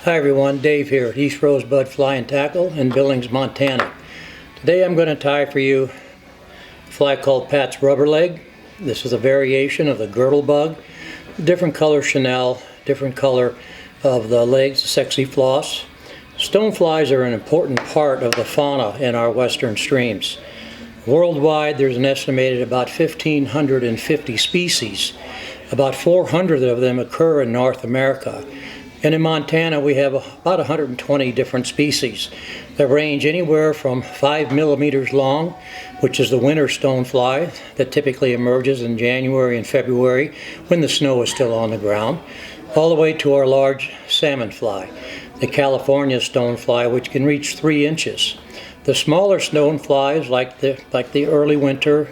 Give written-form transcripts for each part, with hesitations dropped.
Hi everyone, Dave here at East Rosebud Fly and Tackle in Billings, Montana. Today I'm going to tie for you a fly called Pat's Rubber Leg. This is a variation of the girdle bug. Different color chenille, different color of the legs, sexy floss. Stoneflies are an important part of the fauna in our western streams. Worldwide there's an estimated about 1,550 species. About 400 of them occur in North America. And in Montana we have about 120 different species that range anywhere from 5 millimeters long, which is the winter stonefly that typically emerges in January and February when the snow is still on the ground, all the way to our large salmon fly, the California stonefly, which can reach 3 inches. The smaller stoneflies like the early winter,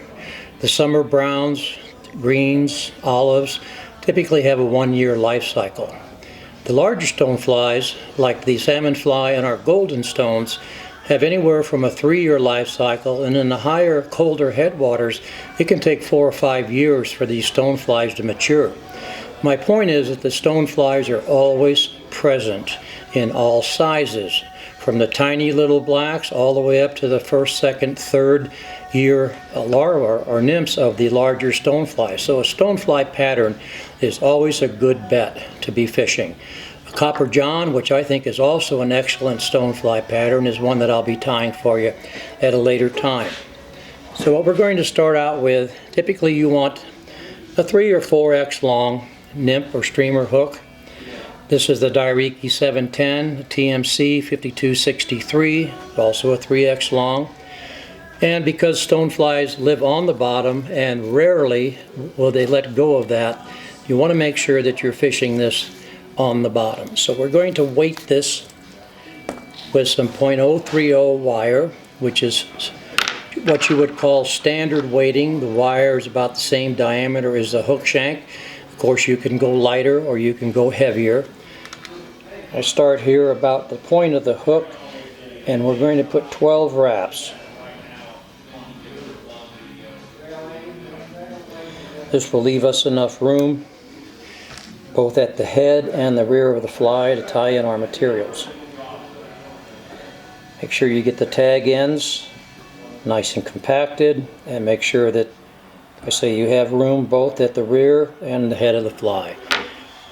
the summer browns, greens, olives, typically have a 1-year life cycle. The larger stoneflies, like the salmon fly and our golden stones, have anywhere from a 3-year life cycle, and in the higher, colder headwaters, it can take 4 or 5 years for these stoneflies to mature. My point is that the stoneflies are always present in all sizes, from the tiny little blacks all the way up to the first, second, third year larvae or nymphs of the larger stoneflies. So a stonefly pattern is always a good bet to be fishing. A Copper John, which I think is also an excellent stonefly pattern, is one that I'll be tying for you at a later time. So what we're going to start out with, typically you want a 3 or 4x long nymph or streamer hook. This is the Dairiki 710, the TMC 5263, also a 3x long. And because stoneflies live on the bottom and rarely will they let go of that, you want to make sure that you're fishing this on the bottom. So we're going to weight this with some .030 wire, which is what you would call standard weighting. The wire is about the same diameter as the hook shank. Of course, you can go lighter or you can go heavier. I start here about the point of the hook, and we're going to put 12 wraps. This will leave us enough room both at the head and the rear of the fly to tie in our materials. Make sure you get the tag ends nice and compacted, and make sure that, I say, you have room both at the rear and the head of the fly.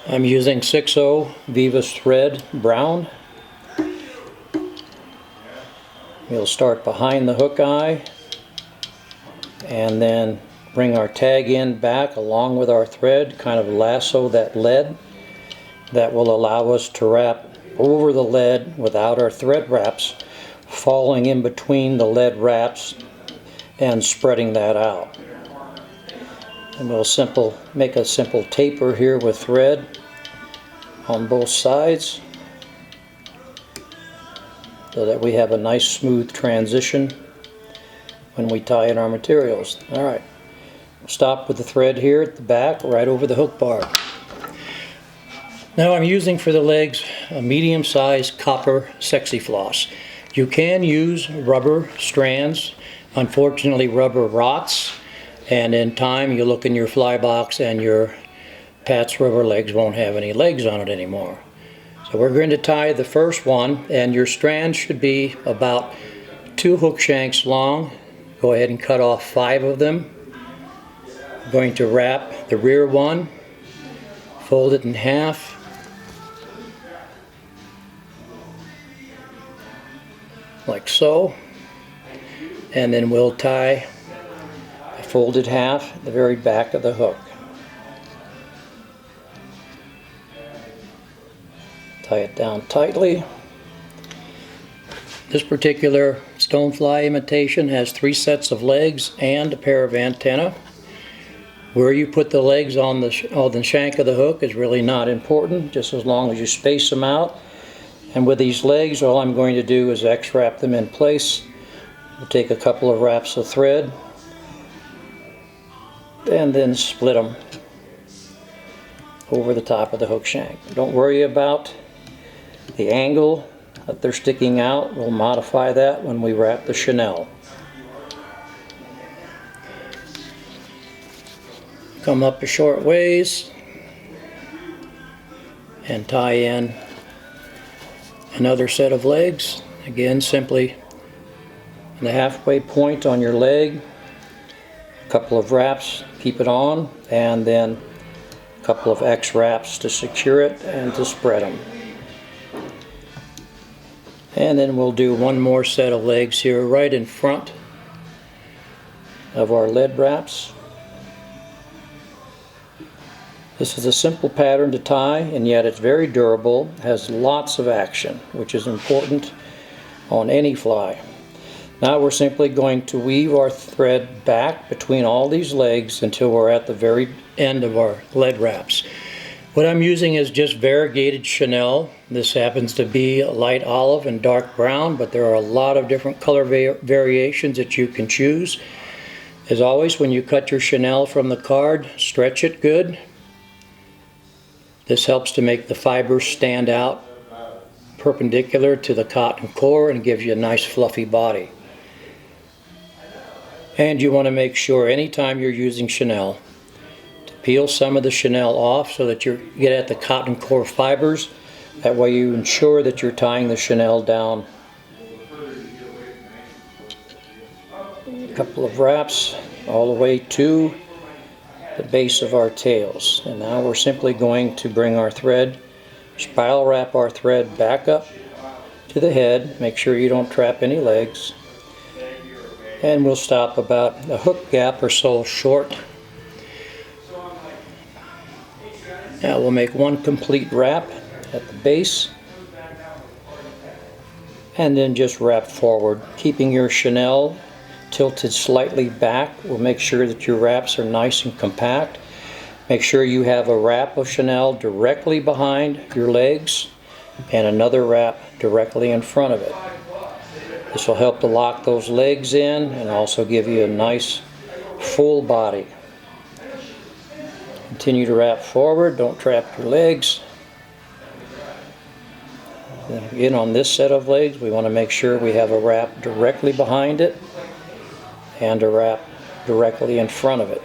I'm using 6/0 Vivus thread brown. We'll start behind the hook eye and then bring our tag end back along with our thread, kind of lasso that lead. That will allow us to wrap over the lead without our thread wraps falling in between the lead wraps and spreading that out. And we'll make a simple taper here with thread on both sides so that we have a nice smooth transition when we tie in our materials. Alright, stop with the thread here at the back right over the hook bar. Now I'm using for the legs a medium-sized copper sexy floss. You can use rubber strands. Unfortunately, rubber rots, and in time you look in your fly box and your Pat's Rubber Legs won't have any legs on it anymore. So we're going to tie the first one, and your strand should be about 2 hook shanks long. Go ahead and cut off 5 of them. I'm going to wrap the rear one, fold it in half, like so, and then we'll tie a folded half at the very back of the hook. Tie it down tightly. This particular stonefly imitation has 3 sets of legs and a pair of antennae. Where you put the legs on the shank of the hook is really not important, just as long as you space them out. And with these legs, all I'm going to do is X-wrap them in place. We'll take a couple of wraps of thread and then split them over the top of the hook shank. Don't worry about the angle that they're sticking out. We'll modify that when we wrap the chenille. Come up a short ways and tie in another set of legs. Again, simply the halfway point on your leg, a couple of wraps, keep it on, and then a couple of X wraps to secure it and to spread them. And then we'll do one more set of legs here right in front of our lead wraps. This is a simple pattern to tie, and yet it's very durable, has lots of action, which is important on any fly. Now we're simply going to weave our thread back between all these legs until we're at the very end of our lead wraps. What I'm using is just variegated chenille. This happens to be light olive and dark brown, but there are a lot of different color variations that you can choose. As always, when you cut your chenille from the card, stretch it good. This helps to make the fibers stand out perpendicular to the cotton core and gives you a nice fluffy body. And you want to make sure anytime you're using chenille to peel some of the chenille off so that you get at the cotton core fibers. That way you ensure that you're tying the chenille down. A couple of wraps all the way to the base of our tails. And now we're simply going to bring our thread, spiral wrap our thread back up to the head. Make sure you don't trap any legs. And we'll stop about a hook gap or so short. Now we'll make one complete wrap at the base and then just wrap forward, keeping your chenille tilted slightly back. We'll make sure that your wraps are nice and compact. Make sure you have a wrap of chenille directly behind your legs and another wrap directly in front of it. This will help to lock those legs in and also give you a nice full body. Continue to wrap forward, don't trap your legs. Then again, on this set of legs, we want to make sure we have a wrap directly behind it and a wrap directly in front of it.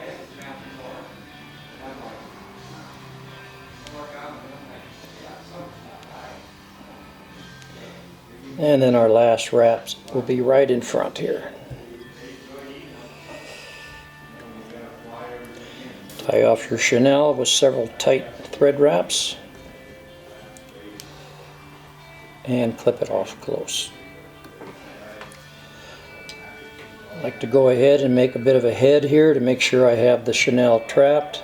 And then our last wraps will be right in front here. Tie off your chenille with several tight thread wraps and clip it off close. I like to go ahead and make a bit of a head here to make sure I have the chenille trapped.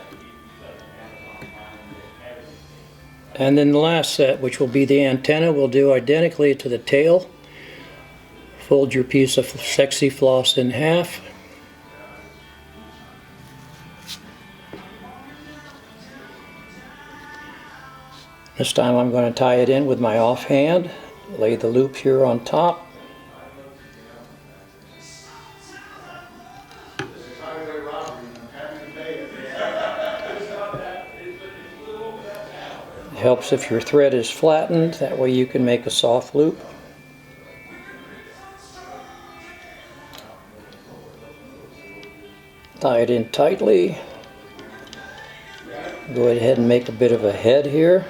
And then the last set, which will be the antenna, we'll do identically to the tail. Fold your piece of sexy floss in half. This time I'm going to tie it in with my offhand. Lay the loop here on top. It helps if your thread is flattened, that way you can make a soft loop. Tie it in tightly. Go ahead and make a bit of a head here.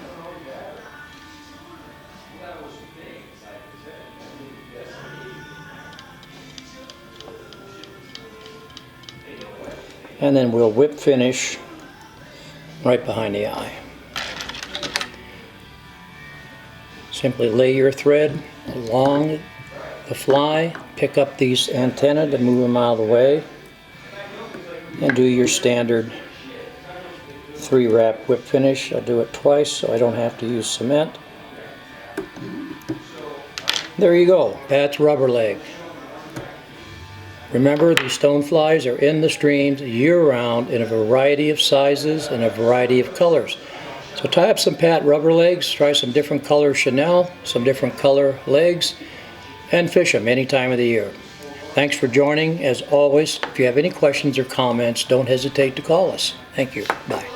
And then we'll whip finish right behind the eye. Simply lay your thread along the fly, pick up these antennae to move them out of the way, and do your standard 3-wrap whip finish. I'll do it twice so I don't have to use cement. There you go, Pat's rubber leg. Remember, these stoneflies are in the streams year-round in a variety of sizes and a variety of colors. So tie up some Pat rubber legs, try some different color chenille, some different color legs, and fish them any time of the year. Thanks for joining. As always, if you have any questions or comments, don't hesitate to call us. Thank you. Bye.